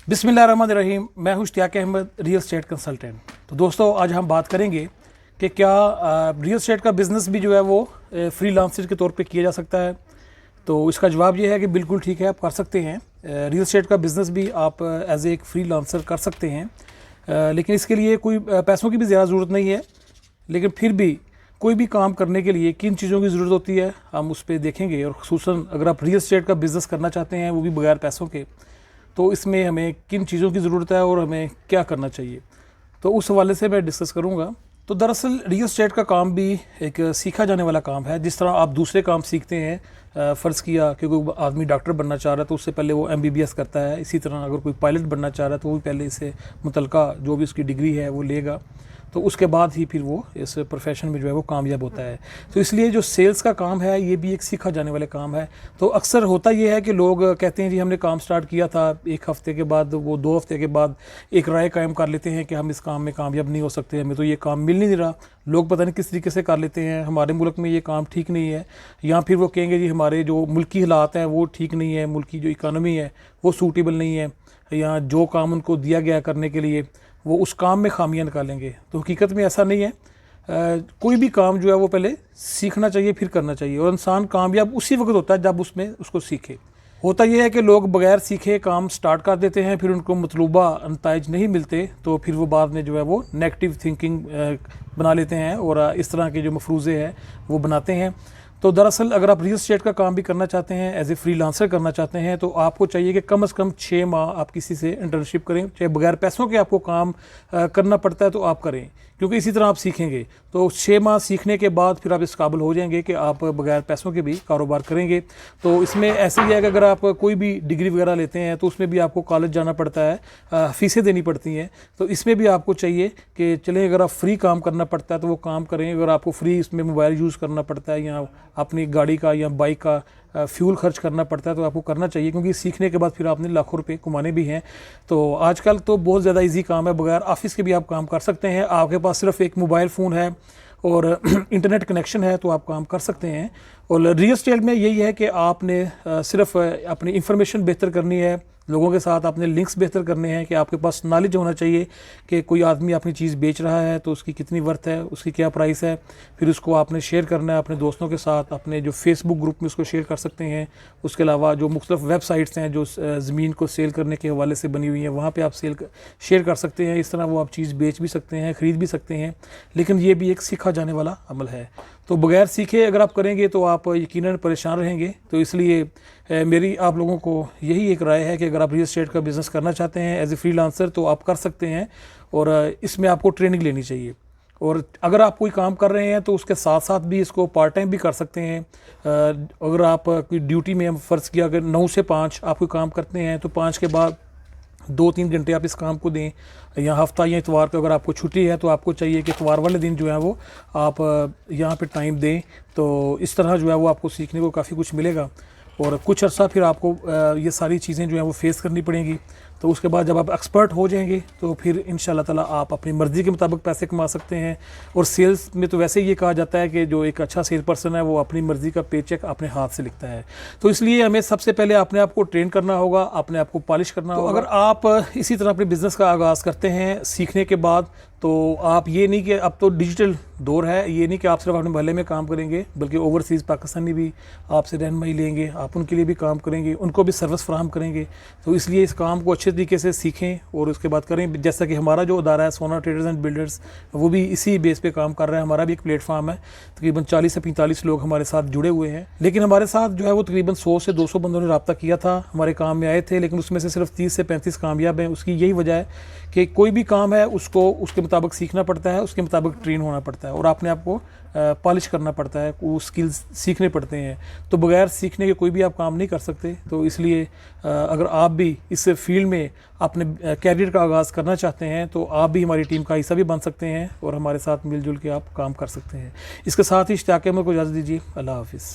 बिस्मिल्लाहिर्रहमानिर्रहीम। मैं हूं Ishtiaq Ahmed, real estate consultant. तो दोस्तों, आज हम बात करेंगे कि क्या रियल एस्टेट का बिज़नेस भी जो है वो फ्रीलांसर के तौर पे किया जा सकता है। तो इसका जवाब ये है कि बिल्कुल ठीक है, आप कर सकते हैं। रियल एस्टेट का बिज़नेस भी आप एज एक फ्रीलांसर कर सकते हैं, लेकिन इसके लिए कोई पैसों की भी ज़्यादा ज़रूरत नहीं है। लेकिन फिर भी कोई भी काम करने के लिए किन चीज़ों की ज़रूरत होती है हम उस पर देखेंगे। और ख़ुसूसन अगर आप रियल एस्टेट का बिज़नेस करना चाहते हैं, वो भी बगैर पैसों के, तो इसमें हमें किन चीज़ों की ज़रूरत है और हमें क्या करना चाहिए, तो उस हवाले से मैं डिस्कस करूँगा। तो दरअसल रियल एस्टेट का काम भी एक सीखा जाने वाला काम है। जिस तरह आप दूसरे काम सीखते हैं, फ़र्ज़ किया कि कोई आदमी डॉक्टर बनना चाह रहा है तो उससे पहले वो MBBS करता है। इसी तरह अगर कोई पायलट बनना चाह रहा है तो वो भी पहले इससे मुतलका जो भी उसकी डिग्री है वो लेगा, तो उसके बाद ही फिर वो इस प्रोफेशन में जो है वो कामयाब होता है। तो इसलिए जो सेल्स का काम है ये भी एक सीखा जाने वाले काम है। तो अक्सर होता ये है कि लोग कहते हैं जी हमने काम स्टार्ट किया था, 1 हफ़्ते के बाद, वो 2 हफ़्ते के बाद एक राय कायम कर लेते हैं कि हम इस काम में कामयाब नहीं हो सकते, हमें तो ये काम मिल नहीं रहा। लोग पता नहीं किस तरीके से कर लेते हैं, हमारे मुल्क में ये काम ठीक नहीं है, या फिर वो कहेंगे जी हमारे जो मुल्की हालात हैं वो ठीक नहीं है, मुल्क की जो इकानमी है वो सूटेबल नहीं है, या जो काम उनको दिया गया करने के लिए वो उस काम में खामियां निकालेंगे। तो हकीकत में ऐसा नहीं है। कोई भी काम जो है वो पहले सीखना चाहिए, फिर करना चाहिए। और इंसान कामयाब उसी वक्त होता है जब उसमें उसको सीखे। होता यह है कि लोग बगैर सीखे काम स्टार्ट कर देते हैं, फिर उनको मतलूबा नताइज नहीं मिलते, तो फिर वो बाद में जो है वो नेगेटिव थिंकिंग बना लेते हैं और इस तरह के जो मफरूज़े हैं वो बनाते हैं। तो दरअसल अगर आप रियल एस्टेट का काम भी करना चाहते हैं, एज ए फ्रीलांसर करना चाहते हैं, तो आपको चाहिए कि कम से कम 6 माह आप किसी से इंटर्नशिप करें। चाहे बगैर पैसों के आपको काम करना पड़ता है तो आप करें, क्योंकि इसी तरह आप सीखेंगे। तो 6 माह सीखने के बाद फिर आप इस काबिल हो जाएंगे कि आप बगैर पैसों के भी कारोबार करेंगे। तो इसमें ऐसे ही है कि अगर आप कोई भी डिग्री वगैरह लेते हैं तो उसमें भी आपको कॉलेज जाना पड़ता है, फ़ीसें देनी पड़ती हैं। तो इसमें भी आपको चाहिए कि चलें, अगर आप फ्री काम करना पड़ता है तो वो काम करें। अगर आपको फ्री इसमें मोबाइल यूज़ करना पड़ता है या अपनी गाड़ी का या बाइक का फ्यूल खर्च करना पड़ता है तो आपको करना चाहिए, क्योंकि सीखने के बाद फिर आपने लाखों रुपए कमाने भी हैं। तो आजकल तो बहुत ज़्यादा इजी काम है, बगैर ऑफिस के भी आप काम कर सकते हैं। आपके पास सिर्फ एक मोबाइल फ़ोन है और इंटरनेट कनेक्शन है तो आप काम कर सकते हैं। और रियल एस्टेट में यही है कि आपने सिर्फ अपनी इंफॉर्मेशन बेहतर करनी है, लोगों के साथ आपने लिंक्स बेहतर करने हैं, कि आपके पास नॉलेज होना चाहिए कि कोई आदमी अपनी चीज़ बेच रहा है तो उसकी कितनी वर्थ है, उसकी क्या प्राइस है। फिर उसको आपने शेयर करना है अपने दोस्तों के साथ, अपने जो फेसबुक ग्रुप में उसको शेयर कर सकते हैं। उसके अलावा जो मुख्तलिफ वेबसाइट्स हैं जो ज़मीन को सेल करने के हवाले से बनी हुई हैं, वहाँ पर आप शेयर कर सकते हैं। इस तरह वो आप चीज़ बेच भी सकते हैं, ख़रीद भी सकते हैं। लेकिन ये भी एक सीखा जाने वाला अमल है। तो बगैर सीखे अगर आप करेंगे तो आप यकीनन परेशान रहेंगे। तो इसलिए मेरी आप लोगों को यही एक राय है कि अगर आप रियल एस्टेट का बिज़नेस करना चाहते हैं एज ए फ्रीलांसर तो आप कर सकते हैं, और इसमें आपको ट्रेनिंग लेनी चाहिए। और अगर आप कोई काम कर रहे हैं तो उसके साथ साथ भी इसको पार्ट टाइम भी कर सकते हैं। अगर आप कोई ड्यूटी में, हम फ़र्ज़ किया अगर 9 से 5 आप कोई काम करते हैं तो 5 के बाद 2-3 घंटे आप इस काम को दें, या हफ्ता या इतवार को अगर आपको छुट्टी है तो आपको चाहिए कि इतवार वाले दिन जो है वो आप यहाँ पे टाइम दें। तो इस तरह जो है वो आपको सीखने को काफ़ी कुछ मिलेगा, और कुछ अर्सा फिर आपको ये सारी चीज़ें जो हैं वो फेस करनी पड़ेंगी। तो उसके बाद जब आप एक्सपर्ट हो जाएंगे तो फिर इंशाल्लाह ताला आप अपनी मर्ज़ी के मुताबिक पैसे कमा सकते हैं। और सेल्स में तो वैसे ही ये कहा जाता है कि जो एक अच्छा सेल पर्सन है वो अपनी मर्ज़ी का पे चेक अपने हाथ से लिखता है। तो इसलिए हमें सबसे पहले अपने आप को ट्रेन करना होगा, अपने आप को पॉलिश करना होगा। अगर आप इसी तरह अपने बिज़नेस का आगाज़ करते हैं सीखने के बाद, तो आप ये नहीं कि अब तो डिजिटल दौर है, ये नहीं कि आप सिर्फ अपने महल्ले में काम करेंगे, बल्कि ओवरसीज़ पाकिस्तानी भी आपसे रहनुमाई लेंगे, आप उनके लिए भी काम करेंगे, उनको भी सर्विस फराहम करेंगे। तो इसलिए इस काम को अच्छे तरीके से सीखें और उसके बाद करें। जैसा कि हमारा जो अदारा है सोना ट्रेडर्स एंड बिल्डर्स, वो भी इसी बेस पे काम कर रहा है। हमारा भी एक प्लेटफार्म है, तकरीबन 40 से 45 लोग हमारे साथ जुड़े हुए हैं। लेकिन हमारे साथ जो है वो तकरीबन 100 से 200 बंदों ने रब्ता किया था, हमारे काम में आए थे, लेकिन उसमें से सिर्फ 30 से 35 कामयाब हैं। उसकी यही वजह है कि कोई भी काम है उसको उसके मुताबिक सीखना पड़ता है, उसके मुताबिक ट्रेन होना पड़ता है, और अपने आप को पॉलिश करना पड़ता है, वो स्किल्स सीखने पड़ते हैं। तो बगैर सीखने के कोई भी आप काम नहीं कर सकते। तो इसलिए अगर आप भी इस फील्ड में अपने कैरियर का आगाज़ करना चाहते हैं तो आप भी हमारी टीम का हिस्सा भी बन सकते हैं और हमारे साथ मिलजुल के आप काम कर सकते हैं। इसके साथ ही इश्तियाक अहमद को इजाज़त दीजिए। अल्लाह हाफिज़।